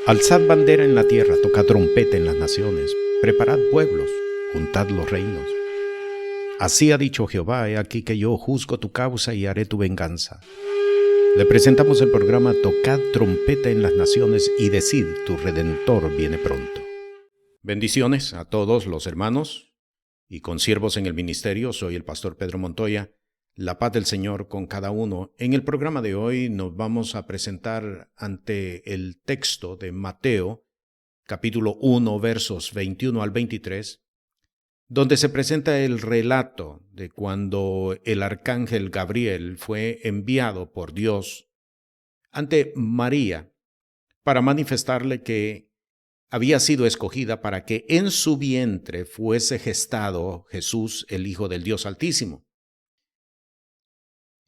Alzad bandera en la tierra, tocad trompeta en las naciones, preparad pueblos, juntad los reinos. Así ha dicho Jehová, he aquí que yo juzgo tu causa y haré tu venganza. Le presentamos el programa Tocad trompeta en las naciones y decid, tu Redentor viene pronto. Bendiciones a todos los hermanos y consiervos en el ministerio. Soy el pastor Pedro Montoya. La paz del Señor con cada uno. En el programa de hoy nos vamos a presentar ante el texto de Mateo, capítulo 1, versos 21 al 23, donde se presenta el relato de cuando el arcángel Gabriel fue enviado por Dios ante María para manifestarle que había sido escogida para que en su vientre fuese gestado Jesús, el Hijo del Dios Altísimo.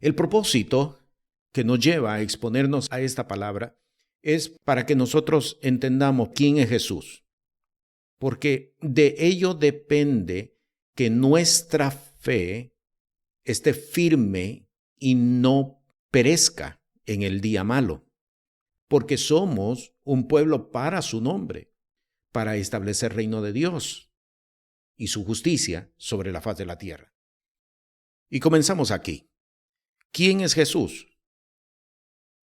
El propósito que nos lleva a exponernos a esta palabra es para que nosotros entendamos quién es Jesús, porque de ello depende que nuestra fe esté firme y no perezca en el día malo, porque somos un pueblo para su nombre, para establecer reino de Dios y su justicia sobre la faz de la tierra. Y comenzamos aquí. ¿Quién es Jesús?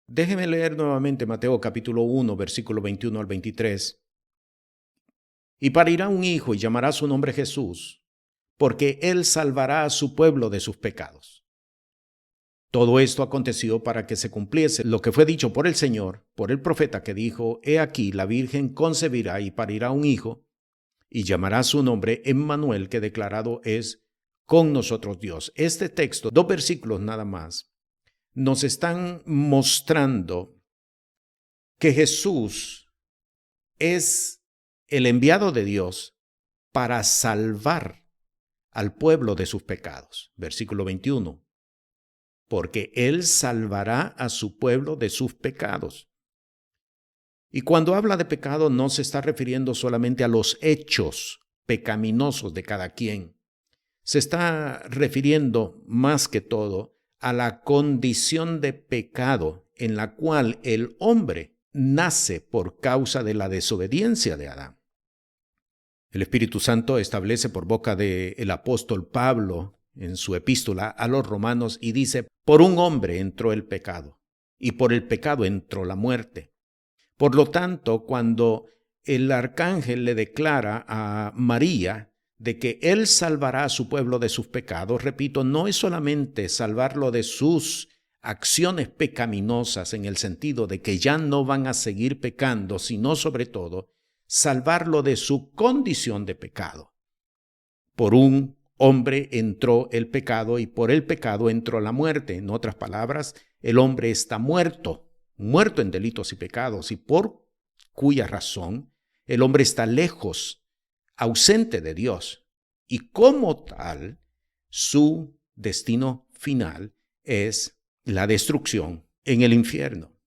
Déjeme leer nuevamente Mateo capítulo 1, versículo 21 al 23. Y parirá un hijo y llamará su nombre Jesús, porque él salvará a su pueblo de sus pecados. Todo esto aconteció para que se cumpliese lo que fue dicho por el Señor, por el profeta que dijo, he aquí la Virgen concebirá y parirá un hijo, y llamará su nombre Emmanuel, que declarado es con nosotros Dios. Este texto, 2 versículos nada más, nos están mostrando que Jesús es el enviado de Dios para salvar al pueblo de sus pecados. Versículo 21. Porque Él salvará a su pueblo de sus pecados. Y cuando habla de pecado no se está refiriendo solamente a los hechos pecaminosos de cada quien. Se está refiriendo más que todo a la condición de pecado en la cual el hombre nace por causa de la desobediencia de Adán. El Espíritu Santo establece por boca del apóstol Pablo en su epístola a los romanos y dice, por un hombre entró el pecado y por el pecado entró la muerte. Por lo tanto, cuando el arcángel le declara a María de que él salvará a su pueblo de sus pecados, repito, no es solamente salvarlo de sus acciones pecaminosas en el sentido de que ya no van a seguir pecando, sino sobre todo salvarlo de su condición de pecado. Por un hombre entró el pecado y por el pecado entró la muerte. En otras palabras, el hombre está muerto en delitos y pecados, y por cuya razón el hombre está lejos, ausente de Dios, y como tal, su destino final es la destrucción en el infierno.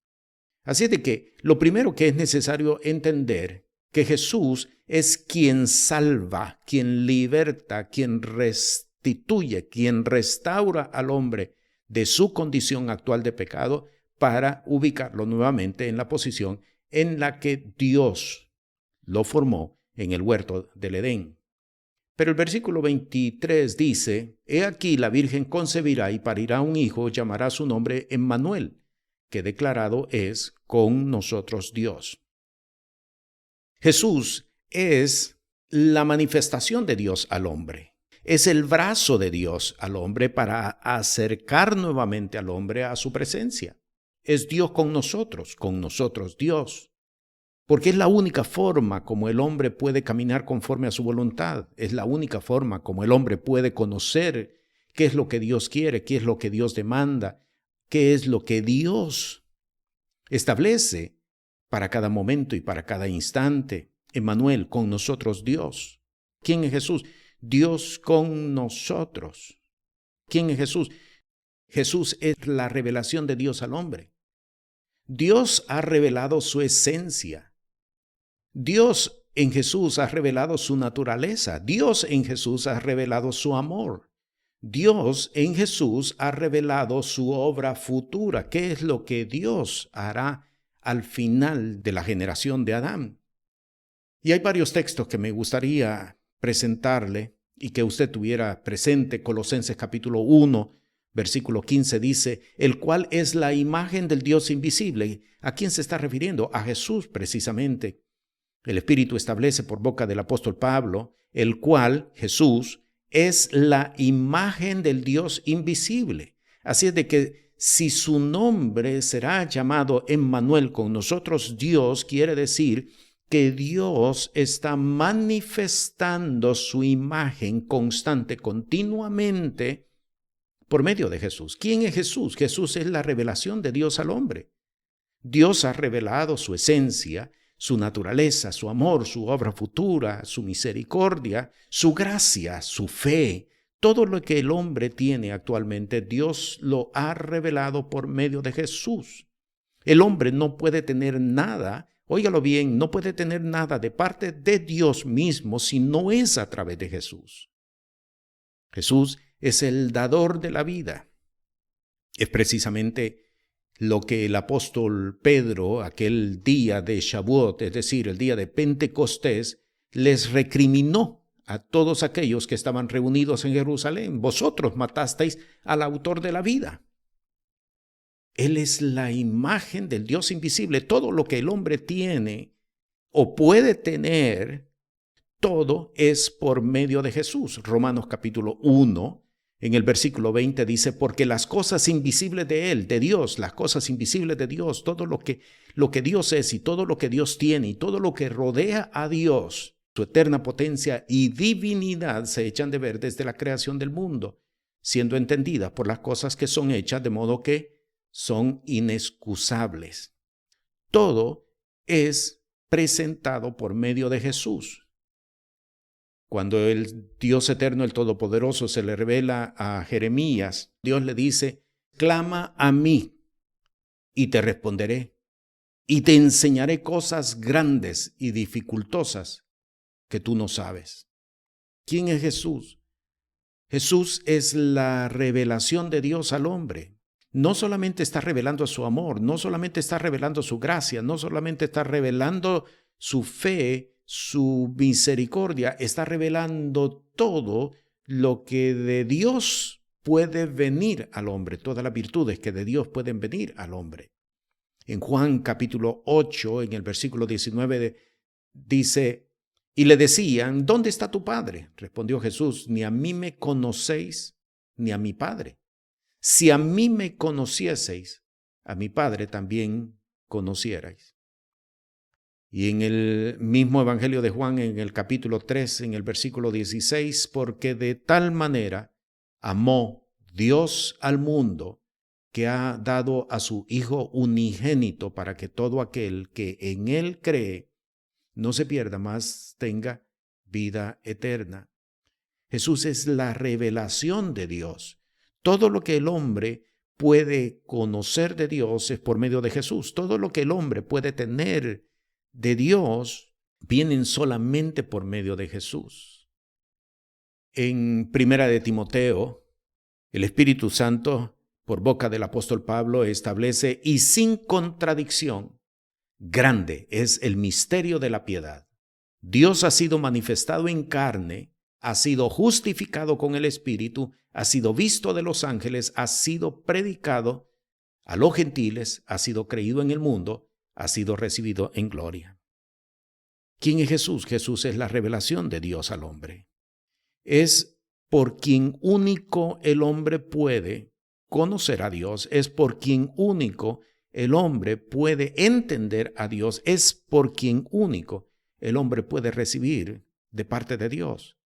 Así de que lo primero que es necesario entender que Jesús es quien salva, quien liberta, quien restituye, quien restaura al hombre de su condición actual de pecado para ubicarlo nuevamente en la posición en la que Dios lo formó en el huerto del Edén. Pero el versículo 23 dice, he aquí la Virgen concebirá y parirá un hijo, llamará su nombre Emmanuel, que declarado es con nosotros Dios. Jesús es la manifestación de Dios al hombre. Es el brazo de Dios al hombre para acercar nuevamente al hombre a su presencia. Es Dios con nosotros Dios. Porque es la única forma como el hombre puede caminar conforme a su voluntad. Es la única forma como el hombre puede conocer qué es lo que Dios quiere, qué es lo que Dios demanda, qué es lo que Dios establece para cada momento y para cada instante. Emmanuel, con nosotros Dios. ¿Quién es Jesús? Dios con nosotros. ¿Quién es Jesús? Jesús es la revelación de Dios al hombre. Dios ha revelado su esencia. Dios en Jesús ha revelado su naturaleza. Dios en Jesús ha revelado su amor. Dios en Jesús ha revelado su obra futura. ¿Qué es lo que Dios hará al final de la generación de Adán. Y hay varios textos que me gustaría presentarle y que usted tuviera presente. Colosenses capítulo 1, versículo 15 dice, el cual es la imagen del Dios invisible. ¿A quién se está refiriendo? A Jesús precisamente. El Espíritu establece por boca del apóstol Pablo, el cual, Jesús, es la imagen del Dios invisible. Así es de que si su nombre será llamado Emmanuel, con nosotros Dios, quiere decir que Dios está manifestando su imagen constante, continuamente, por medio de Jesús. ¿Quién es Jesús? Jesús es la revelación de Dios al hombre. Dios ha revelado su esencia, su naturaleza, su amor, su obra futura, su misericordia, su gracia, su fe. Todo lo que el hombre tiene actualmente, Dios lo ha revelado por medio de Jesús. El hombre no puede tener nada, óigalo bien, no puede tener nada de parte de Dios mismo si no es a través de Jesús. Jesús es el dador de la vida. Es precisamente lo que el apóstol Pedro, aquel día de Shavuot, es decir, el día de Pentecostés, les recriminó a todos aquellos que estaban reunidos en Jerusalén. Vosotros matasteis al autor de la vida. Él es la imagen del Dios invisible. Todo lo que el hombre tiene o puede tener, todo es por medio de Jesús. Romanos capítulo 1, en el versículo 20 dice, porque las cosas invisibles de Él, de Dios, las cosas invisibles de Dios, todo lo que Dios es y todo lo que Dios tiene y todo lo que rodea a Dios, su eterna potencia y divinidad se echan de ver desde la creación del mundo, siendo entendidas por las cosas que son hechas, de modo que son inexcusables. Todo es presentado por medio de Jesús. Cuando el Dios eterno, el Todopoderoso, se le revela a Jeremías, Dios le dice, clama a mí y te responderé y te enseñaré cosas grandes y dificultosas que tú no sabes. ¿Quién es Jesús? Jesús es la revelación de Dios al hombre. No solamente está revelando su amor, no solamente está revelando su gracia, no solamente está revelando su fe, su misericordia, está revelando todo lo que de Dios puede venir al hombre, todas las virtudes que de Dios pueden venir al hombre. En Juan capítulo 8, en el versículo 19, dice, y le decían, ¿dónde está tu Padre? Respondió Jesús, ni a mí me conocéis, ni a mi Padre. Si a mí me conocieseis, a mi Padre también conocierais. Y en el mismo Evangelio de Juan, en el capítulo 3, en el versículo 16, porque de tal manera amó Dios al mundo, que ha dado a su Hijo unigénito para que todo aquel que en Él cree no se pierda, mas tenga vida eterna. Jesús es la revelación de Dios. Todo lo que el hombre puede conocer de Dios es por medio de Jesús. Todo lo que el hombre puede tener de Dios vienen solamente por medio de Jesús. En Primera de Timoteo, el Espíritu Santo, por boca del apóstol Pablo, establece, y sin contradicción, grande es el misterio de la piedad. Dios ha sido manifestado en carne, ha sido justificado con el Espíritu, ha sido visto de los ángeles, ha sido predicado a los gentiles, ha sido creído en el mundo, ha sido recibido en gloria. ¿Quién es Jesús? Jesús es la revelación de Dios al hombre. Es por quien único el hombre puede conocer a Dios, es por quien único el hombre puede entender a Dios, es por quien único el hombre puede recibir de parte de Dios.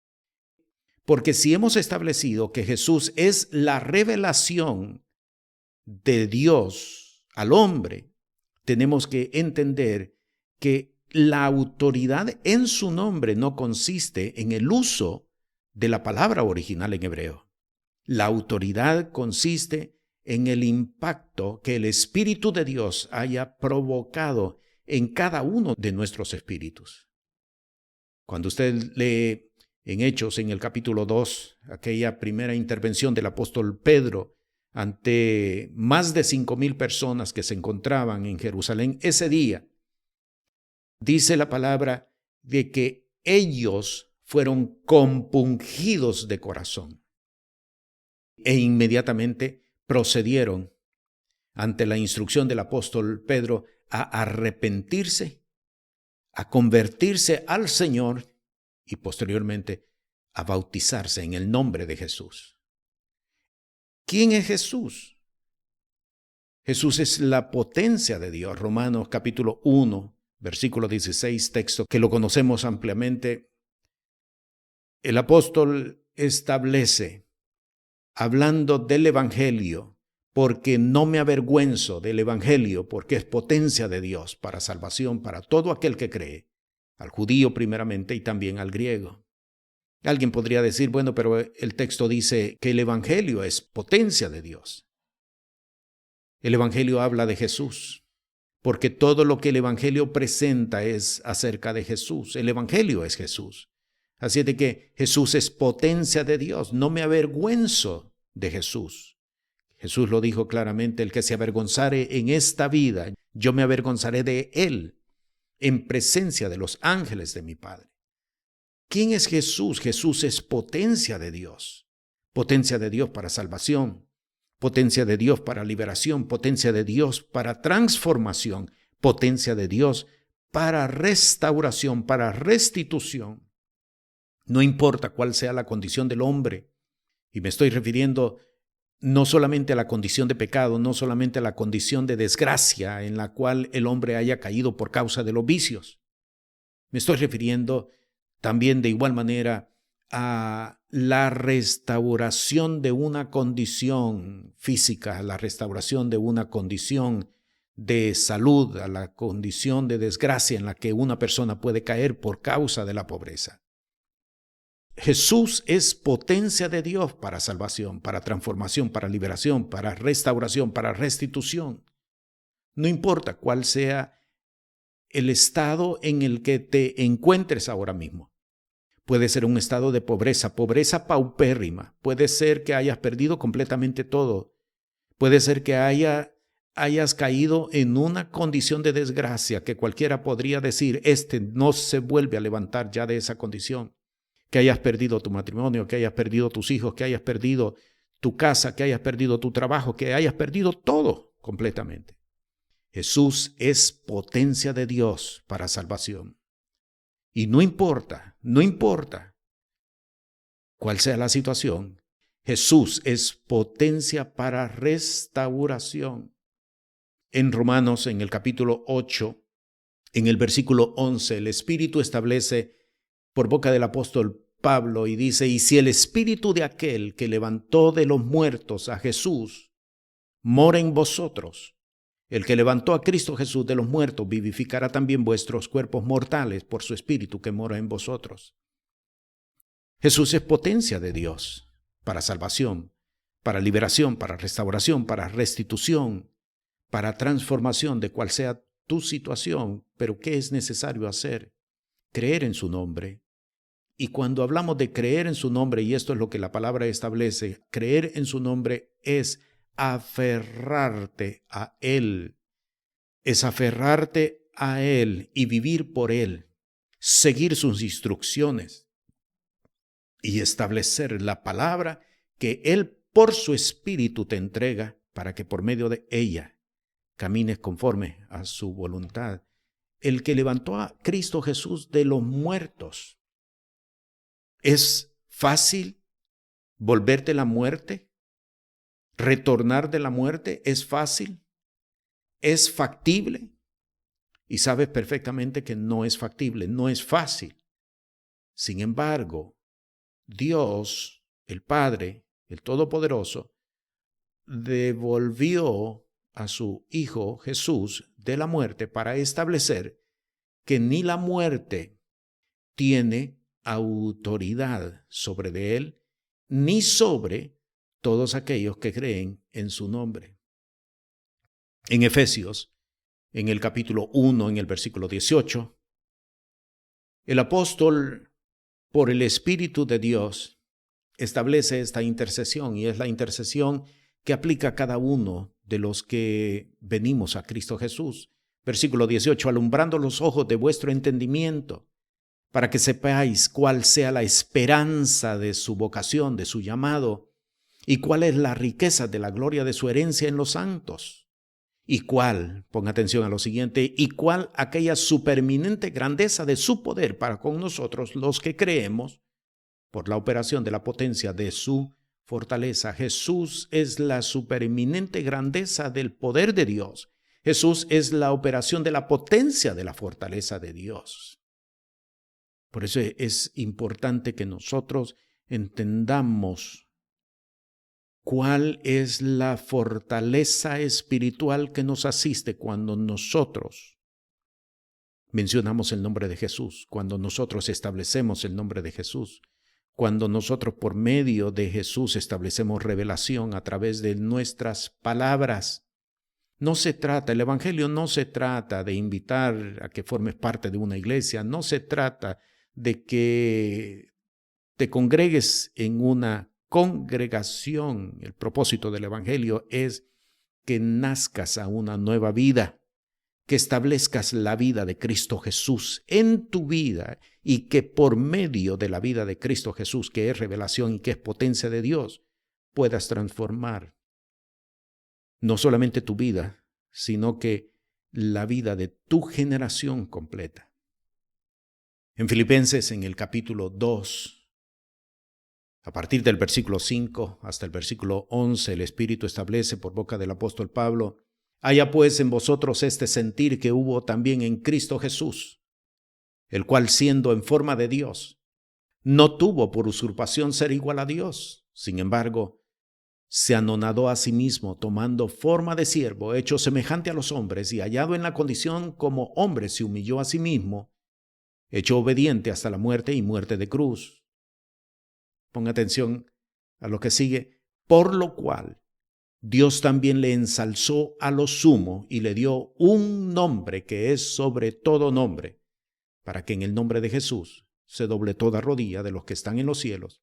Porque si hemos establecido que Jesús es la revelación de Dios al hombre, tenemos que entender que la autoridad en su nombre no consiste en el uso de la palabra original en hebreo. La autoridad consiste en el impacto que el Espíritu de Dios haya provocado en cada uno de nuestros espíritus. Cuando usted lee en Hechos, en el capítulo 2, aquella primera intervención del apóstol Pedro ante más de 5,000 personas que se encontraban en Jerusalén ese día, dice la palabra de que ellos fueron compungidos de corazón e inmediatamente procedieron ante la instrucción del apóstol Pedro a arrepentirse, a convertirse al Señor y posteriormente a bautizarse en el nombre de Jesús. ¿Quién es Jesús? Jesús es la potencia de Dios. Romanos capítulo 1, versículo 16, texto que lo conocemos ampliamente. El apóstol establece, hablando del Evangelio, porque no me avergüenzo del Evangelio, porque es potencia de Dios para salvación para todo aquel que cree, al judío primeramente y también al griego. Alguien podría decir, bueno, pero el texto dice que el Evangelio es potencia de Dios. El Evangelio habla de Jesús, porque todo lo que el Evangelio presenta es acerca de Jesús. El Evangelio es Jesús. Así es de que Jesús es potencia de Dios. No me avergüenzo de Jesús. Jesús lo dijo claramente, el que se avergonzare en esta vida, yo me avergonzaré de él en presencia de los ángeles de mi Padre. ¿Quién es Jesús? Jesús es potencia de Dios para salvación, potencia de Dios para liberación, potencia de Dios para transformación, potencia de Dios para restauración, para restitución. No importa cuál sea la condición del hombre, y me estoy refiriendo no solamente a la condición de pecado, no solamente a la condición de desgracia en la cual el hombre haya caído por causa de los vicios. Me estoy refiriendo también de igual manera a la restauración de una condición física, a la restauración de una condición de salud, a la condición de desgracia en la que una persona puede caer por causa de la pobreza. Jesús es potencia de Dios para salvación, para transformación, para liberación, para restauración, para restitución. No importa cuál sea el estado en el que te encuentres ahora mismo. Puede ser un estado de pobreza, pobreza paupérrima. Puede ser que hayas perdido completamente todo. Puede ser que hayas caído en una condición de desgracia que cualquiera podría decir, no se vuelve a levantar ya de esa condición. Que hayas perdido tu matrimonio, que hayas perdido tus hijos, que hayas perdido tu casa, que hayas perdido tu trabajo, que hayas perdido todo completamente. Jesús es potencia de Dios para salvación. Y no importa cuál sea la situación, Jesús es potencia para restauración. En Romanos, en el capítulo 8, en el versículo 11, el Espíritu establece por boca del apóstol Pablo y dice, y si el Espíritu de aquel que levantó de los muertos a Jesús mora en vosotros, el que levantó a Cristo Jesús de los muertos vivificará también vuestros cuerpos mortales por su Espíritu que mora en vosotros. Jesús es potencia de Dios para salvación, para liberación, para restauración, para restitución, para transformación de cual sea tu situación. Pero ¿qué es necesario hacer? Creer en su nombre. Y cuando hablamos de creer en su nombre, y esto es lo que la palabra establece, creer en su nombre es aferrarte a Él. Es aferrarte a Él y vivir por Él, seguir sus instrucciones y establecer la palabra que Él por su Espíritu te entrega para que por medio de ella camines conforme a su voluntad. El que levantó a Cristo Jesús de los muertos. ¿Es fácil volverte la muerte? ¿Retornar de la muerte es fácil? ¿Es factible? Y sabes perfectamente que no es factible, no es fácil. Sin embargo, Dios, el Padre, el Todopoderoso, devolvió a su Hijo Jesús de la muerte para establecer que ni la muerte tiene autoridad sobre de él, ni sobre todos aquellos que creen en su nombre. En Efesios, en el capítulo 1, en el versículo 18, el apóstol, por el Espíritu de Dios, establece esta intercesión, y es la intercesión que aplica a cada uno de los que venimos a Cristo Jesús. Versículo 18, alumbrando los ojos de vuestro entendimiento, para que sepáis cuál sea la esperanza de su vocación, de su llamado, y cuál es la riqueza de la gloria de su herencia en los santos, y cuál, ponga atención a lo siguiente, y cuál aquella supereminente grandeza de su poder para con nosotros los que creemos, por la operación de la potencia de su fortaleza. Jesús es la supereminente grandeza del poder de Dios. Jesús es la operación de la potencia de la fortaleza de Dios. Por eso es importante que nosotros entendamos cuál es la fortaleza espiritual que nos asiste cuando nosotros mencionamos el nombre de Jesús, cuando nosotros establecemos el nombre de Jesús, cuando nosotros por medio de Jesús establecemos revelación a través de nuestras palabras. El Evangelio no se trata de invitar a que formes parte de una iglesia, no se trata de que te congregues en una congregación. El propósito del Evangelio es que nazcas a una nueva vida, que establezcas la vida de Cristo Jesús en tu vida y que por medio de la vida de Cristo Jesús, que es revelación y que es potencia de Dios, puedas transformar no solamente tu vida, sino que la vida de tu generación completa. En Filipenses, en el capítulo 2, a partir del versículo 5 hasta el versículo 11, el Espíritu establece por boca del apóstol Pablo: haya pues en vosotros este sentir que hubo también en Cristo Jesús, el cual siendo en forma de Dios, no tuvo por usurpación ser igual a Dios. Sin embargo, se anonadó a sí mismo, tomando forma de siervo, hecho semejante a los hombres, y hallado en la condición como hombre, se humilló a sí mismo, hecho obediente hasta la muerte y muerte de cruz. Ponga atención a lo que sigue. Por lo cual Dios también le ensalzó a lo sumo y le dio un nombre que es sobre todo nombre, para que en el nombre de Jesús se doble toda rodilla de los que están en los cielos,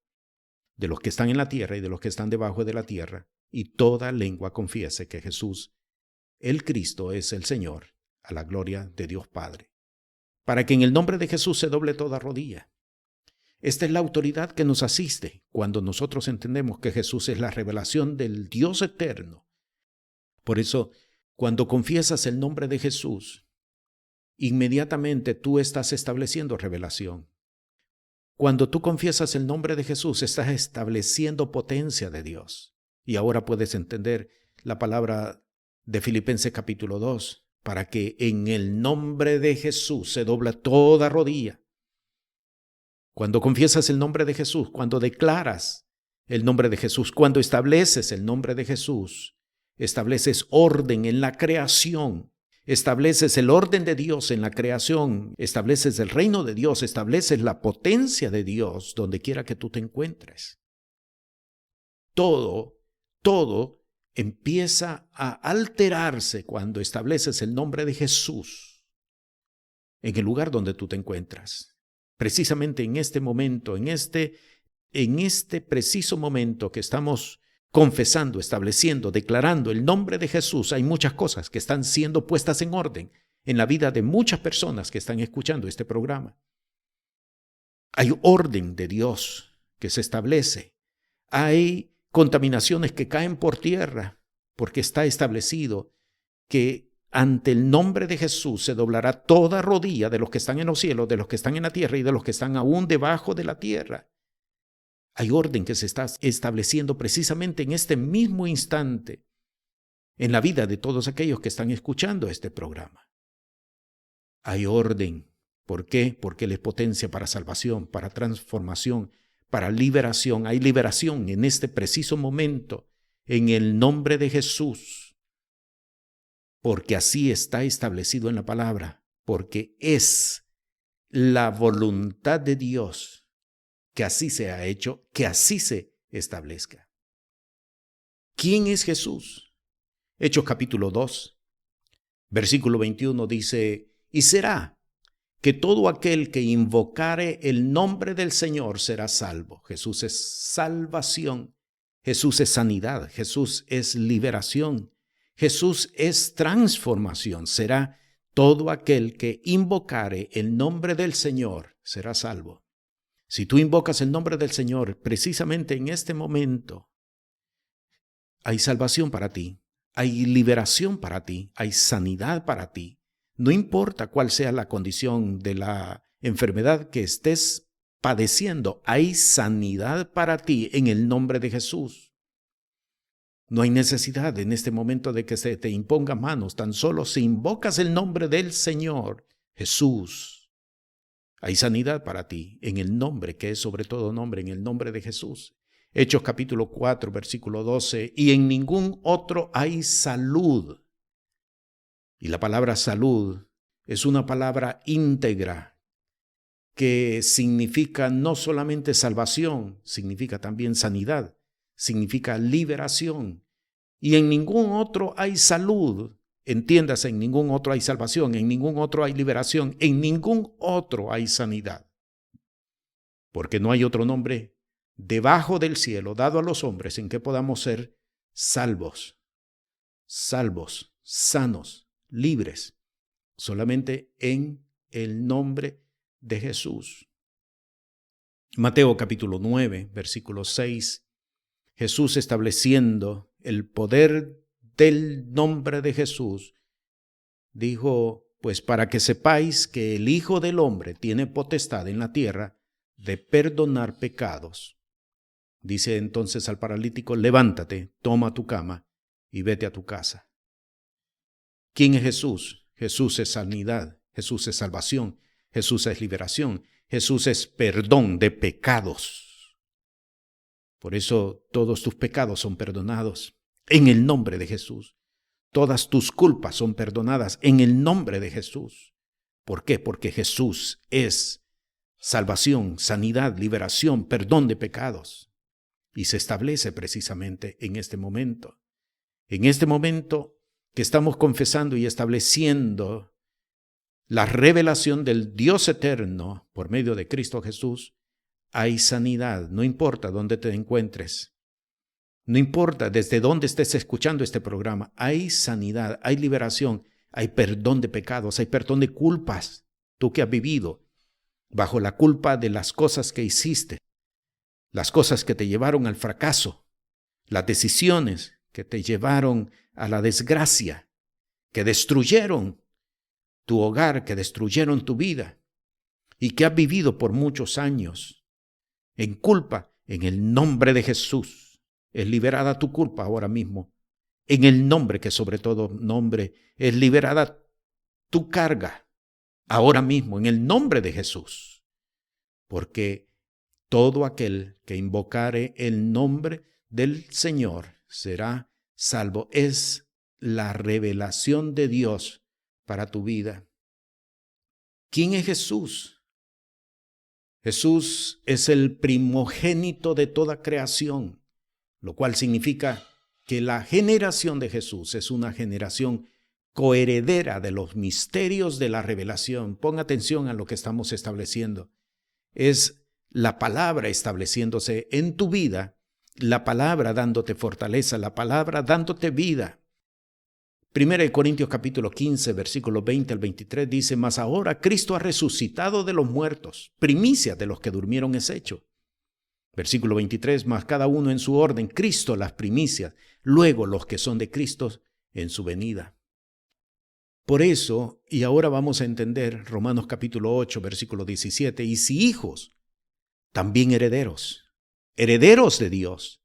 de los que están en la tierra y de los que están debajo de la tierra, y toda lengua confiese que Jesús, el Cristo, es el Señor, a la gloria de Dios Padre. Para que en el nombre de Jesús se doble toda rodilla. Esta es la autoridad que nos asiste cuando nosotros entendemos que Jesús es la revelación del Dios eterno. Por eso, cuando confiesas el nombre de Jesús, inmediatamente tú estás estableciendo revelación. Cuando tú confiesas el nombre de Jesús, estás estableciendo potencia de Dios. Y ahora puedes entender la palabra de Filipenses capítulo 2, para que en el nombre de Jesús se dobla toda rodilla. Cuando confiesas el nombre de Jesús, cuando declaras el nombre de Jesús, cuando estableces el nombre de Jesús, estableces orden en la creación, estableces el orden de Dios en la creación, estableces el reino de Dios, estableces la potencia de Dios donde quiera que tú te encuentres. Todo empieza a alterarse cuando estableces el nombre de Jesús en el lugar donde tú te encuentras. Precisamente en este momento, en este preciso momento que estamos confesando, estableciendo, declarando el nombre de Jesús, hay muchas cosas que están siendo puestas en orden en la vida de muchas personas que están escuchando este programa. Hay orden de Dios que se establece. Hay contaminaciones que caen por tierra porque está establecido que ante el nombre de Jesús se doblará toda rodilla de los que están en los cielos, de los que están en la tierra y de los que están aún debajo de la tierra. Hay orden que se está estableciendo precisamente en este mismo instante en la vida de todos aquellos que están escuchando este programa. Hay orden. ¿Por qué? Porque Él es potencia para salvación, para transformación, para liberación. Hay liberación en este preciso momento en el nombre de Jesús. Porque así está establecido en la palabra, porque es la voluntad de Dios que así se ha hecho, que así se establezca. ¿Quién es Jesús? Hechos capítulo 2, versículo 21 dice: y será que todo aquel que invocare el nombre del Señor será salvo. Jesús es salvación Jesús es sanidad, Jesús es liberación, Jesús es transformación. Será todo aquel que invocare el nombre del Señor será salvo. Si tú invocas el nombre del Señor, precisamente en este momento, hay salvación para ti, hay liberación para ti, hay sanidad para ti. No importa cuál sea la condición de la enfermedad que estés padeciendo, hay sanidad para ti en el nombre de Jesús. No hay necesidad en este momento de que se te imponga manos, tan solo si invocas el nombre del Señor Jesús. Hay sanidad para ti en el nombre que es sobre todo nombre, en el nombre de Jesús. Hechos capítulo 4, versículo 12, y en ningún otro hay salud. Y la palabra salud es una palabra íntegra que significa no solamente salvación, significa también sanidad, significa liberación. Y en ningún otro hay salud. Entiéndase, en ningún otro hay salvación, en ningún otro hay liberación, en ningún otro hay sanidad. Porque no hay otro nombre debajo del cielo dado a los hombres en que podamos ser salvos, sanos, libres, solamente en el nombre de Jesús. Mateo capítulo 9, versículo 6, Jesús estableciendo el poder del nombre de Jesús, dijo, pues para que sepáis que el Hijo del Hombre tiene potestad en la tierra de perdonar pecados. Dice entonces al paralítico, levántate, toma tu cama y vete a tu casa. ¿Quién es Jesús? Jesús es sanidad, Jesús es salvación, Jesús es liberación, Jesús es perdón de pecados. Por eso todos tus pecados son perdonados en el nombre de Jesús. Todas tus culpas son perdonadas en el nombre de Jesús. ¿Por qué? Porque Jesús es salvación, sanidad, liberación, perdón de pecados. Y se establece precisamente en este momento. En este momento que estamos confesando y estableciendo la revelación del Dios eterno por medio de Cristo Jesús, hay sanidad, no importa dónde te encuentres. No importa desde dónde estés escuchando este programa, hay sanidad, hay liberación, hay perdón de pecados, hay perdón de culpas. Tú que has vivido bajo la culpa de las cosas que hiciste, las cosas que te llevaron al fracaso, las decisiones que te llevaron a la desgracia, que destruyeron tu hogar, que destruyeron tu vida y que has vivido por muchos años en culpa, en el nombre de Jesús. Es liberada tu culpa ahora mismo. En el nombre que sobre todo nombre, es liberada tu carga ahora mismo, en el nombre de Jesús. Porque todo aquel que invocare el nombre del Señor será salvo. Es la revelación de Dios para tu vida. ¿Quién es Jesús? Jesús es el primogénito de toda creación, lo cual significa que la generación de Jesús es una generación coheredera de los misterios de la revelación. Pon atención a lo que estamos estableciendo. Es la palabra estableciéndose en tu vida, la palabra dándote fortaleza, la palabra dándote vida. 1 Corintios capítulo 15, versículos 20 al 23 dice, mas ahora Cristo ha resucitado de los muertos, primicia de los que durmieron es hecho. Versículo 23, mas cada uno en su orden, Cristo las primicias, luego los que son de Cristo en su venida. Por eso, y ahora vamos a entender Romanos capítulo 8, versículo 17, y si hijos, también herederos, herederos de Dios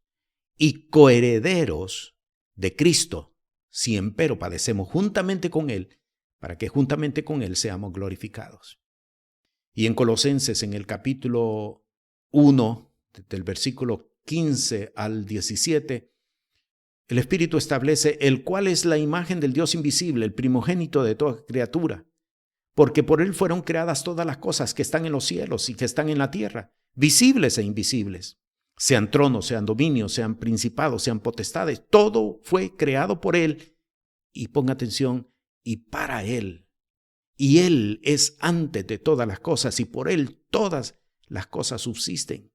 y coherederos de Cristo, si empero padecemos juntamente con Él, para que juntamente con Él seamos glorificados. Y en Colosenses, en el capítulo 1, del versículo 15 al 17, el Espíritu establece el cual es la imagen del Dios invisible, el primogénito de toda criatura, porque por Él fueron creadas todas las cosas que están en los cielos y que están en la tierra, visibles e invisibles. Sean tronos, sean dominios, sean principados, sean potestades, todo fue creado por Él, y ponga atención, y para Él. Y Él es antes de todas las cosas, y por Él todas las cosas subsisten.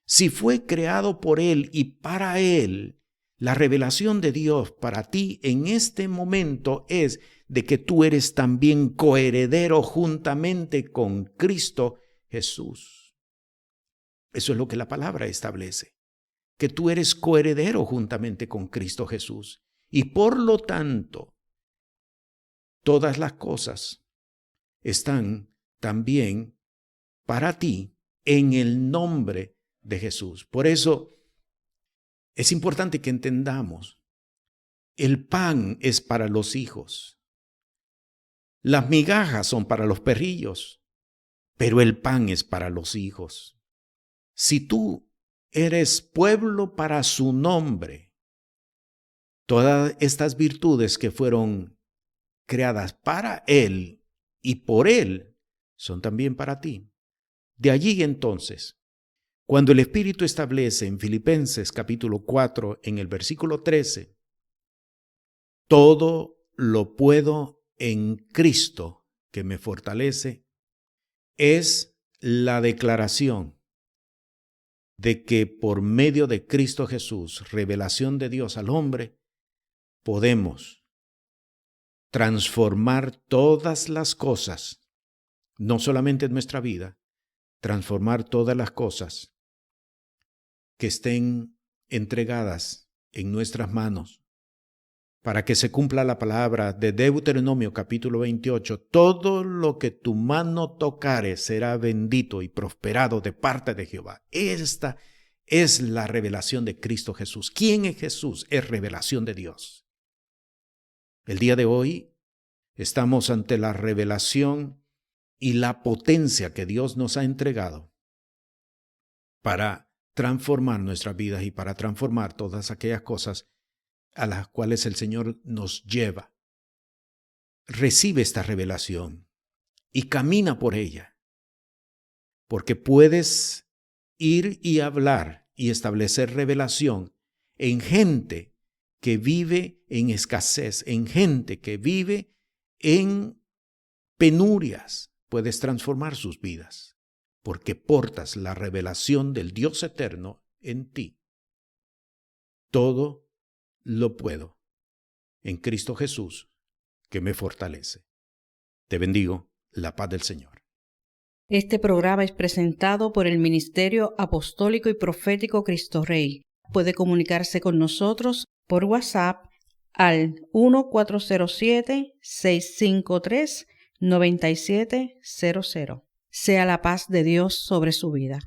Si fue creado por Él y para Él, la revelación de Dios para ti en este momento es de que tú eres también coheredero juntamente con Cristo Jesús. Eso es lo que la palabra establece, que tú eres coheredero juntamente con Cristo Jesús. Y por lo tanto, todas las cosas están también para ti en el nombre de Jesús. Por eso es importante que entendamos, el pan es para los hijos, las migajas son para los perrillos, pero el pan es para los hijos. Si tú eres pueblo para su nombre, todas estas virtudes que fueron creadas para Él y por Él son también para ti. De allí entonces, cuando el Espíritu establece en Filipenses capítulo 4, en el versículo 13, todo lo puedo en Cristo que me fortalece, es la declaración de que por medio de Cristo Jesús, revelación de Dios al hombre, podemos transformar todas las cosas, no solamente en nuestra vida, transformar todas las cosas que estén entregadas en nuestras manos, para que se cumpla la palabra de Deuteronomio capítulo 28, todo lo que tu mano tocare será bendito y prosperado de parte de Jehová. Esta es la revelación de Cristo Jesús. ¿Quién es Jesús? Es revelación de Dios. El día de hoy estamos ante la revelación y la potencia que Dios nos ha entregado para transformar nuestras vidas y para transformar todas aquellas cosas a las cuales el Señor nos lleva. Recibe esta revelación y camina por ella, porque puedes ir y hablar y establecer revelación en gente que vive en escasez, en gente que vive en penurias. Puedes transformar sus vidas, porque portas la revelación del Dios eterno en ti. Todo lo puedo en Cristo Jesús, que me fortalece. Te bendigo, la paz del Señor. Este programa es presentado por el Ministerio Apostólico y Profético Cristo Rey. Puede comunicarse con nosotros por WhatsApp al 1407-653-9700. Sea la paz de Dios sobre su vida.